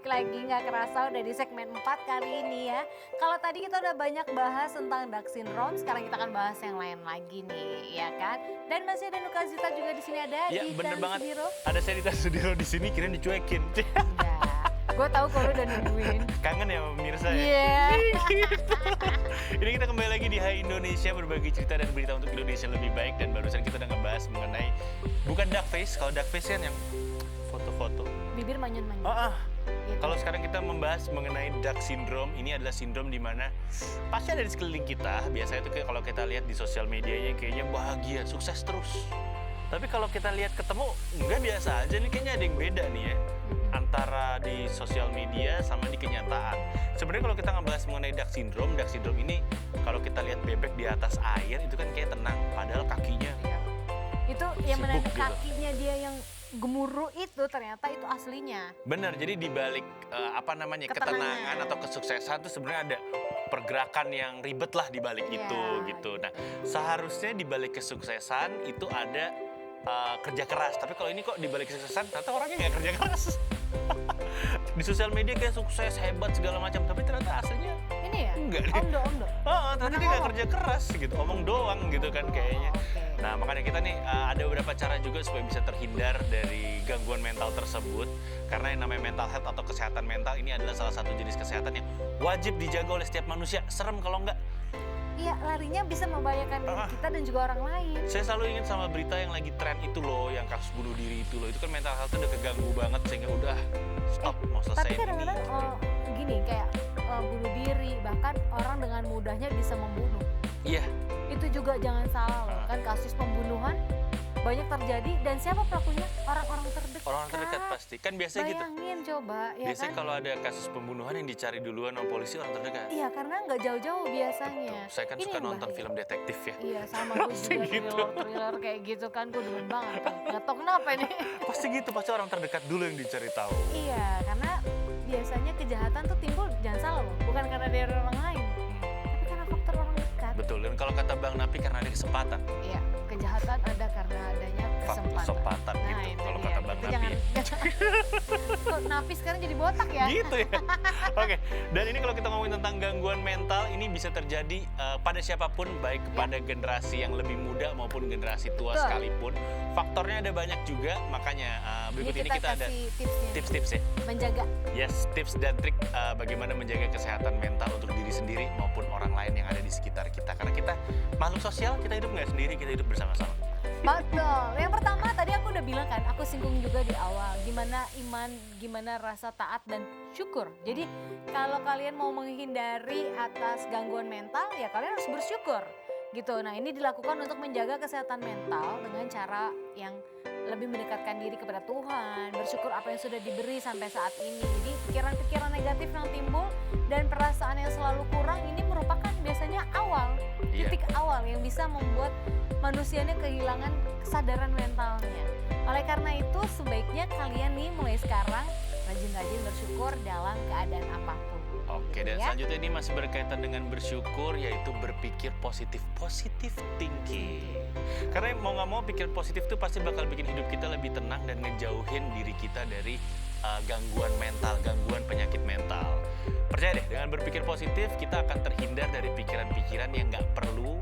balik lagi nggak kerasa udah di segmen 4 kali ini ya. Kalau tadi kita udah banyak bahas tentang Dark Syndrome, sekarang kita akan bahas yang lain lagi nih, ya kan? Dan masih ada Nuka Zita juga di sini ada Ya Dita bener banget, Sudiro. ada saya Dita Sudiro di sini kirain dicuekin. Enggak, gue tahu kalau udah nungguin. Kangen ya sama pemirsa ya? Iya. Gitu. Ini kita kembali lagi di Hai Indonesia, berbagi cerita dan berita untuk Indonesia lebih baik. Dan barusan kita udah ngebahas mengenai, bukan duck face, kalau duck face kan yang foto-foto. Bibir manyun-manyun. Gitu. Kalau sekarang kita membahas mengenai Dark Syndrome, ini adalah sindrom di mana pasti ada di sekeliling kita. Biasanya itu kayak kalau kita lihat di sosial medianya kayaknya bahagia, sukses terus. Tapi kalau kita lihat ketemu, enggak, biasa aja nih, kayaknya ada yang beda nih ya. Antara di sosial media sama di kenyataan. Sebenarnya kalau kita ngebahas mengenai Dark Syndrome ini kalau kita lihat bebek di atas air itu kan kayak tenang, padahal kakinya Iya. Itu yang sibuk menandakan gitu. kakinya dia yang gemuruh itu ternyata itu aslinya. benar. Jadi di balik ketenangan Ketenangan. atau kesuksesan tuh sebenarnya ada pergerakan yang ribet lah di balik Iya, itu gitu. Nah, seharusnya di balik kesuksesan itu ada kerja keras. Tapi kalau ini kok di balik kesuksesan ternyata orangnya nggak kerja keras. Di sosial media kayak sukses, hebat segala macam, tapi ternyata aslinya Ini ya? enggak nih. Omdo. Ternyata Mana dia nggak ngomong? kerja keras gitu, omong doang gitu kan kayaknya. Oke. Nah, makanya kita nih ada beberapa cara juga supaya bisa terhindar dari gangguan mental tersebut. Karena yang namanya mental health atau kesehatan mental ini adalah salah satu jenis kesehatan yang wajib dijaga oleh setiap manusia. Serem kalau enggak. Iya, larinya bisa membahayakan diri kita dan juga orang lain. Saya selalu ingat sama berita yang lagi tren itu loh, yang kasus bunuh diri itu loh. Itu kan mental health udah keganggu banget sehingga udah stop, mau Tapi selesai ini. kadang-kadang gini kayak bunuh diri, bahkan orang dengan mudahnya bisa membunuh. Iya, Itu juga jangan salah loh, kan kasus pembunuhan banyak terjadi dan siapa pelakunya? Orang-orang terdekat. orang terdekat pasti. Kan biasanya gitu. Bayangin coba, ya Biasanya kan? kalau ada kasus pembunuhan yang dicari duluan sama polisi orang terdekat. Iya, karena nggak jauh-jauh biasanya. Saya kan Ini suka yang nonton bahaya. film detektif ya. Iya, sama gue Pasti juga gitu. thriller kayak gitu kan, gue demen banget. Nggak tau kenapa nih. Pasti gitu, pasti orang terdekat dulu yang dicari tahu. Iya, karena biasanya kejahatan tuh timbul, jangan salah loh, bukan karena dari orang lain, tapi karena faktor orang dekat. Betul, dan kalau kata Bang Napi karena ada kesempatan. Iya, kejahatan ada karena adanya kesempatan. Kesempatan gitu, itu kalau dia. kata Bang Itu Napi. Kok Napi sekarang jadi botak ya? Gitu ya. Oke, dan ini kalau kita ngomongin tentang gangguan mental, ini bisa terjadi pada siapapun, baik kepada generasi yang lebih muda maupun generasi tua Betul. sekalipun. Faktornya ada banyak juga, makanya berikut ini kita ada kasih tipsnya. tips-tips ya. Menjaga. Yes, tips dan trik bagaimana menjaga kesehatan mental untuk diri sendiri maupun orang lain yang ada di sekitar kita. Karena kita makhluk sosial, kita hidup nggak sendiri, kita hidup bersama-sama. Betul. Yang pertama tadi aku udah bilang kan, aku singgung juga di awal. Gimana iman, gimana rasa taat dan syukur. Jadi kalau kalian mau menghindari atas gangguan mental, ya kalian harus bersyukur. Gitu. Nah, ini dilakukan untuk menjaga kesehatan mental dengan cara yang lebih mendekatkan diri kepada Tuhan, bersyukur apa yang sudah diberi sampai saat ini. Jadi pikiran-pikiran negatif yang timbul dan perasaan yang selalu kurang ini merupakan biasanya awal, Iya. titik awal yang bisa membuat manusianya kehilangan kesadaran mentalnya. Oleh karena itu sebaiknya kalian nih mulai sekarang rajin-rajin bersyukur dalam keadaan apapun. Oke, dan Ya. selanjutnya ini masih berkaitan dengan bersyukur, yaitu berpikir positif, positive thinking. Karena mau nggak mau pikir positif itu pasti bakal bikin hidup kita lebih tenang dan ngejauhin diri kita dari gangguan mental, gangguan penyakit mental. Percaya deh, dengan berpikir positif kita akan terhindar dari pikiran-pikiran yang nggak perlu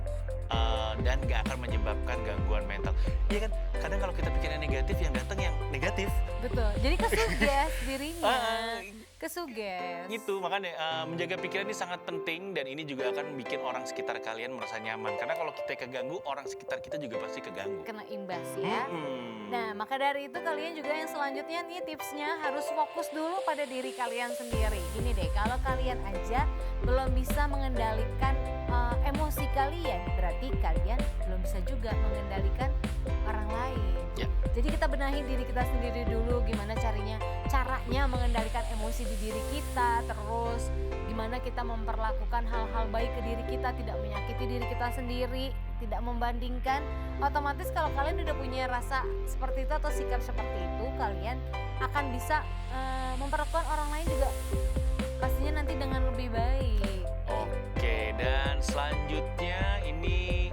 dan nggak akan menyebabkan gangguan mental. Iya kan, kadang kalau kita pikirnya negatif, yang datang yang negatif. Betul. Jadi kesuges dirinya. Ah, Kesuges. Gitu, makanya menjaga pikiran ini sangat penting dan ini juga akan bikin orang sekitar kalian merasa nyaman. Karena kalau kita keganggu, orang sekitar kita juga pasti keganggu. Kena imbas ya. Mm-mm. Nah, maka dari itu kalian juga yang selanjutnya nih tipsnya harus fokus dulu pada diri kalian sendiri. Gini deh, kalau kalian aja belum bisa mengendalikan emosi kalian, berarti kalian belum bisa juga mengendalikan orang lain. Ya. Jadi kita benahi diri kita sendiri dulu, gimana caranya mengendalikan emosi di diri kita, terus gimana kita memperlakukan hal-hal baik ke diri kita, tidak menyakiti diri kita sendiri, tidak membandingkan. Otomatis kalau kalian udah punya rasa seperti itu atau sikap seperti itu, kalian akan bisa memperlakukan orang lain juga pastinya nanti dengan lebih baik. Oke, dan selanjutnya ini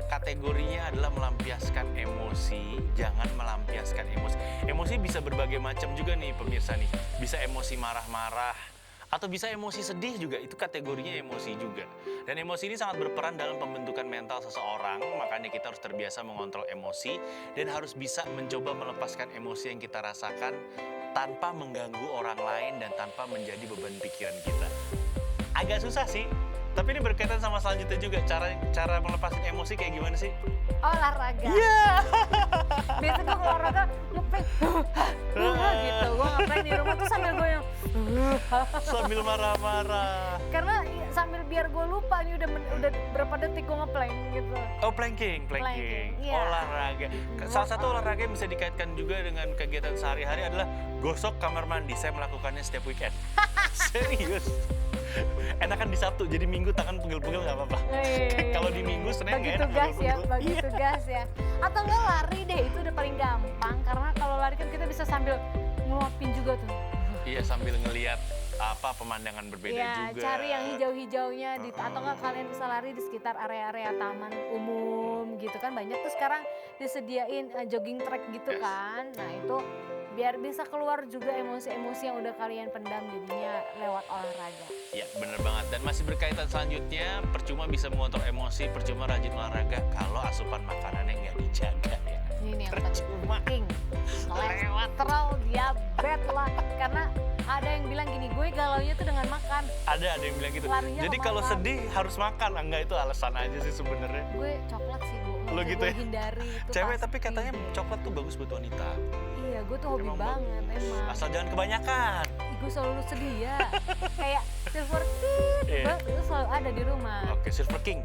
kategorinya adalah melampiaskan emosi. emosi, jangan melampiaskan emosi. Emosi bisa berbagai macam juga nih pemirsa nih. Bisa emosi marah-marah, atau bisa emosi sedih juga, itu kategorinya emosi juga. Dan emosi ini sangat berperan dalam pembentukan mental seseorang, makanya kita harus terbiasa mengontrol emosi dan harus bisa mencoba melepaskan emosi yang kita rasakan tanpa mengganggu orang lain dan tanpa menjadi beban pikiran kita. Agak susah sih, tapi ini berkaitan sama selanjutnya juga, cara melepaskan emosi kayak gimana sih? Olahraga. Iya. Biasanya gue kalau olahraga ngeprank gitu. Gue ngeprank di rumah tuh sambil gue yang Sambil marah-marah. karena sambil biar gue lupa nih udah berapa detik gue ngeplank gitu. Oh, planking. Iya. Olahraga. Salah satu olahraga yang bisa dikaitkan juga dengan kegiatan sehari-hari adalah gosok kamar mandi. Saya melakukannya setiap weekend. Serius. Enakan di Sabtu, jadi Minggu tangan pegel-pegel nggak apa-apa. Iya. Kalau di Minggu Senin bagi nggak enak tugas ya, pegel-pegel. bagi Iya. tugas ya. Atau enggak lari deh, itu udah paling gampang karena kalau lari kan kita bisa sambil ngeluapin juga tuh. Iya, sambil ngelihat pemandangan berbeda Iya, juga. cari yang hijau-hijaunya atau enggak kalian bisa lari di sekitar area-area taman umum gitu kan, banyak tuh sekarang disediain jogging track gitu Yes. kan. Nah, itu biar bisa keluar juga emosi-emosi yang udah kalian pendam jadinya lewat olahraga. Ya, bener banget. Dan masih berkaitan selanjutnya, percuma bisa mengontrol emosi, percuma rajin olahraga kalau asupan makanannya nggak dijaga ya. Ini yang Percuma. penting. Kolesterol, diabetes lah. Karena ada yang bilang gini, gue galaunya tuh dengan makan. Ada yang bilang gitu. Larinya Jadi ke kalau makan. sedih harus makan. Enggak, itu alasan aja sih sebenarnya. Gue coklat sih, Bu. Lo Nggak gitu gue ya? hindari itu Cewek pasti tapi katanya deh. coklat tuh bagus buat wanita. Iya, gue tuh hobi Emang banget bagus. emang. Asal jangan kebanyakan. Ih, gue selalu sedih ya. Kayak silver tit, Iya. itu selalu ada di rumah. Oke, Silver King.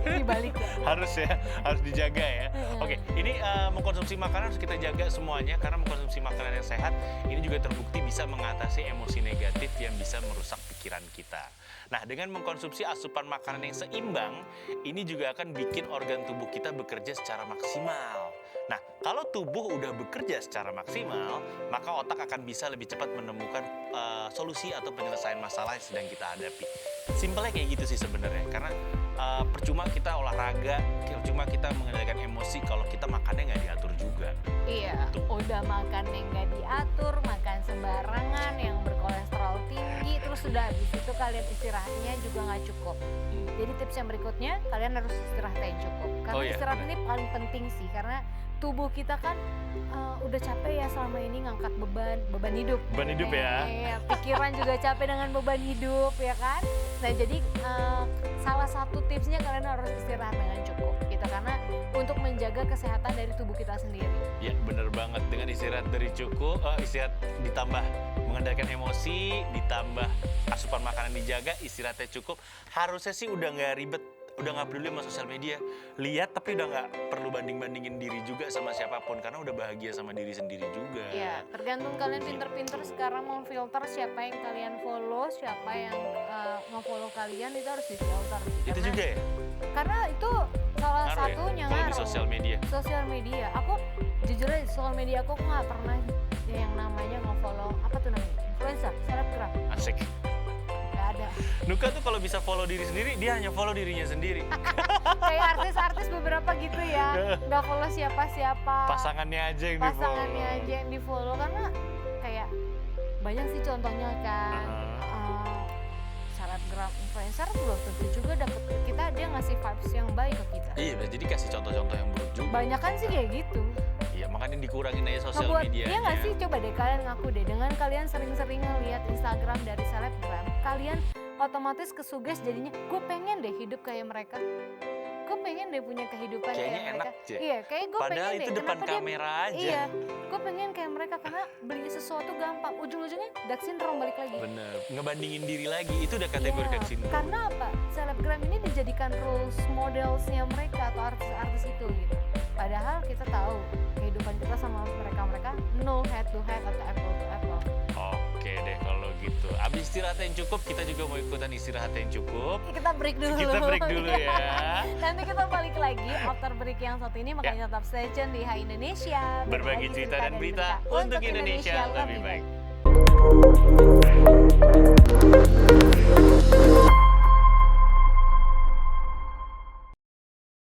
Di balik ya. Harus ya, harus dijaga ya. Iya. Oke, ini mengkonsumsi makanan harus kita jaga semuanya karena mengkonsumsi makanan yang sehat ini juga terbukti bisa mengatasi emosi negatif yang bisa merusak pikiran kita. Nah, dengan mengkonsumsi asupan makanan yang seimbang, ini juga akan bikin organ tubuh kita bekerja secara maksimal. Nah, kalau tubuh udah bekerja secara maksimal, maka otak akan bisa lebih cepat menemukan solusi atau penyelesaian masalah yang sedang kita hadapi. Simpelnya kayak gitu sih sebenarnya, karena percuma kita olahraga, percuma kita mengendalikan emosi kalau kita makannya nggak diatur juga. Iya, Tuh. udah makan yang nggak diatur, makan sembarangan, yang berkolesterol tinggi, terus udah habis itu kalian istirahatnya juga nggak cukup. Jadi tips yang berikutnya, kalian harus istirahat yang cukup. Karena Oh iya, istirahat benar. ini paling penting sih, karena tubuh kita kan udah capek ya selama ini ngangkat beban hidup. Beban hidup ya. Iya, pikiran juga capek dengan beban hidup ya kan. Nah jadi salah satu tipsnya kalian harus istirahat dengan cukup gitu, karena untuk menjaga kesehatan dari tubuh kita sendiri. Ya, bener banget. Dengan istirahat dari cukup, istirahat ditambah mengendalikan emosi, ditambah asupan makanan dijaga, istirahatnya cukup, harusnya sih udah nggak ribet, udah nggak peduli sama sosial media. Lihat tapi udah nggak perlu banding-bandingin diri juga sama siapapun karena udah bahagia sama diri sendiri juga. Ya, tergantung kalian pinter-pinter sekarang mau filter siapa yang kalian follow, siapa yang nge-follow kalian, itu harus difilter. Itu Karena- juga ya? Karena itu salah Ngaruh ya? satunya Kalau di ngaruh. sosial media. Sosial media, aku jujur aja sosial media aku nggak pernah yang namanya nge-follow apa tuh namanya influencer, selebgram, Asik. nggak ada. Nuka tuh kalau bisa follow diri sendiri, dia hanya follow dirinya sendiri. Kayak artis-artis beberapa gitu ya, nggak follow siapa-siapa, Pasangannya aja yang di-follow. pasangannya aja yang di follow, karena kayak banyak sih contohnya kan. Selebgram, influencer belum tentu juga dapet ke kita, dia ngasih vibes yang baik ke kita. Iya, jadi kasih contoh-contoh yang buruk juga. Banyak kan sih kayak gitu. Iya, makanya dikurangin aja sosial Ngebuat, media. iya nggak sih? Coba deh kalian ngaku deh, dengan kalian sering-sering ngeliat Instagram dari selebgram, kalian otomatis kesuges jadinya, gue pengen deh hidup kayak mereka. Gue pengen deh punya kehidupan Kayaknya kayak enak, mereka. Cek. Iya, kayak gue pengen Padahal deh. itu depan Kenapa dia- kamera aja. Iya, gue pengen kayak mereka karena beli sesuatu gampang. Ujung-ujungnya dark syndrome balik lagi. Bener, ngebandingin diri lagi, itu udah kategori Iya, dark syndrome. karena apa? Selebgram ini dijadikan roles modelsnya mereka atau artis-artis itu gitu. Padahal kita tahu kehidupan kita sama mereka-mereka no head to head atau apple to apple. Oke deh kalau gitu. Abis istirahat yang cukup, kita juga mau ikutan istirahat yang cukup. Kita break dulu. Kita break dulu ya. Nanti kita balik lagi after break yang satu ini, makanya tetap stay tune di Hai Indonesia. Berbagi cerita dan berita untuk Indonesia lebih baik.